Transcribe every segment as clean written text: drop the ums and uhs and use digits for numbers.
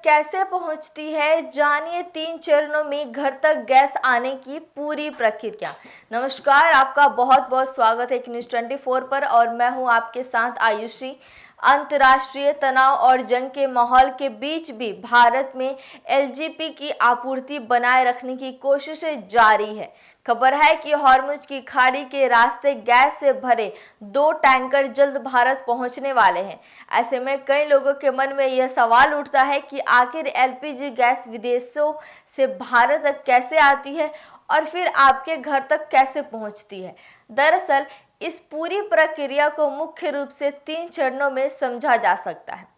कैसे पहुंचती है, जानिए 3 चरणों में घर तक गैस आने की पूरी प्रक्रिया। नमस्कार, आपका बहुत बहुत स्वागत है न्यूज़ 24 पर और मैं हूं आपके साथ आयुषी। अंतर्राष्ट्रीय तनाव और जंग के माहौल के बीच भी भारत में एलजीपी की आपूर्ति बनाए रखने की कोशिशें जारी है। खबर है कि हॉर्मुज की खाड़ी के रास्ते गैस से भरे 2 टैंकर जल्द भारत पहुंचने वाले हैं। ऐसे में कई लोगों के मन में यह सवाल उठता है कि आखिर एलपीजी गैस विदेशों से भारत तक कैसे आती है और फिर आपके घर तक कैसे पहुंचती है। दरअसल इस पूरी प्रक्रिया को मुख्य रूप से 3 चरणों में समझा जा सकता है।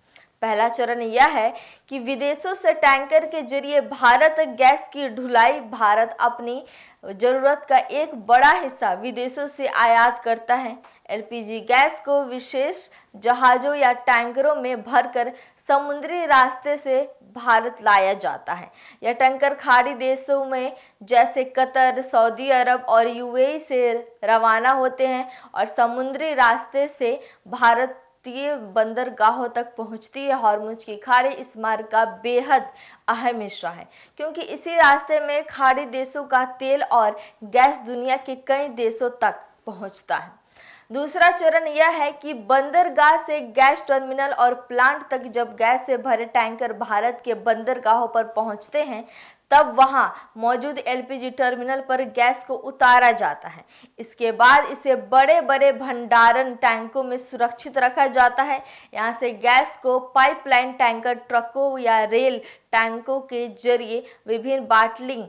पहला चरण यह है कि विदेशों से टैंकर के जरिए भारत तक गैस की ढुलाई। भारत अपनी जरूरत का एक बड़ा हिस्सा विदेशों से आयात करता है। एलपीजी गैस को विशेष जहाज़ों या टैंकरों में भरकर समुद्री रास्ते से भारत लाया जाता है। यह टैंकर खाड़ी देशों में जैसे कतर, सऊदी अरब और यूएई से रवाना होते हैं और समुद्री रास्ते से भारतीय बंदरगाहों तक पहुंचती है। हॉर्मुज की खाड़ी इस मार्ग का बेहद अहम हिस्सा है क्योंकि इसी रास्ते में खाड़ी देशों का तेल और गैस दुनिया के कई देशों तक पहुंचता है। दूसरा चरण यह है कि बंदरगाह से गैस टर्मिनल और प्लांट तक जब गैस से भरे टैंकर भारत के बंदरगाहों पर पहुंचते हैं तब वहां मौजूद एलपीजी टर्मिनल पर गैस को उतारा जाता है। इसके बाद इसे बड़े बड़े भंडारण टैंकों में सुरक्षित रखा जाता है। यहां से गैस को पाइपलाइन टैंकर, ट्रकों या रेल टैंकों के जरिए विभिन्न बॉटलिंग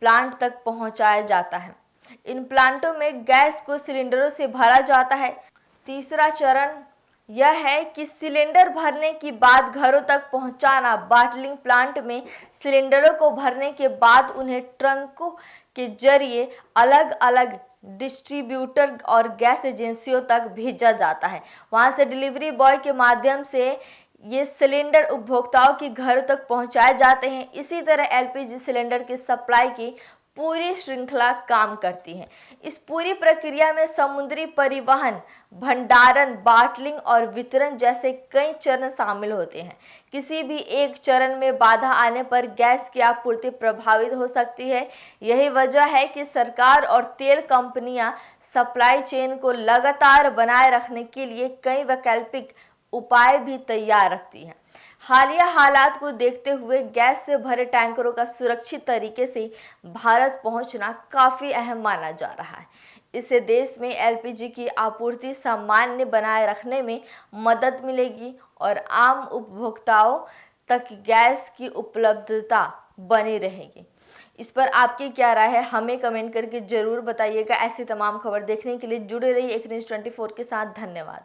प्लांट तक पहुंचाया जाता है। इन प्लांटों में गैस को सिलेंडरों से भरा जाता है। तीसरा चरण यह है कि सिलेंडर भरने के बाद घरों तक पहुंचाना। बॉटलिंग प्लांट में सिलेंडरों को भरने के बाद उन्हें ट्रकों के जरिए अलग अलग डिस्ट्रीब्यूटर और गैस एजेंसियों तक भेजा जाता है। वहां से डिलीवरी बॉय के माध्यम से ये सिलेंडर उपभोक्ताओं के घरों तक पहुंचाए जाते हैं। इसी तरह एलपीजी सिलेंडर की सप्लाई की पूरी श्रृंखला काम करती है। इस पूरी प्रक्रिया में समुद्री परिवहन, भंडारण, बॉटलिंग और वितरण जैसे कई चरण शामिल होते हैं। किसी भी एक चरण में बाधा आने पर गैस की आपूर्ति प्रभावित हो सकती है। यही वजह है कि सरकार और तेल कंपनियां सप्लाई चेन को लगातार बनाए रखने के लिए कई वैकल्पिक उपाय भी तैयार रखती हैं। हालिया हालात को देखते हुए गैस से भरे टैंकरों का सुरक्षित तरीके से भारत पहुंचना काफ़ी अहम माना जा रहा है। इससे देश में एलपीजी की आपूर्ति सामान्य बनाए रखने में मदद मिलेगी और आम उपभोक्ताओं तक गैस की उपलब्धता बनी रहेगी। इस पर आपकी क्या राय है, हमें कमेंट करके ज़रूर बताइएगा। ऐसी तमाम खबर देखने के लिए जुड़े रहिए न्यूज़ 24 के साथ। धन्यवाद।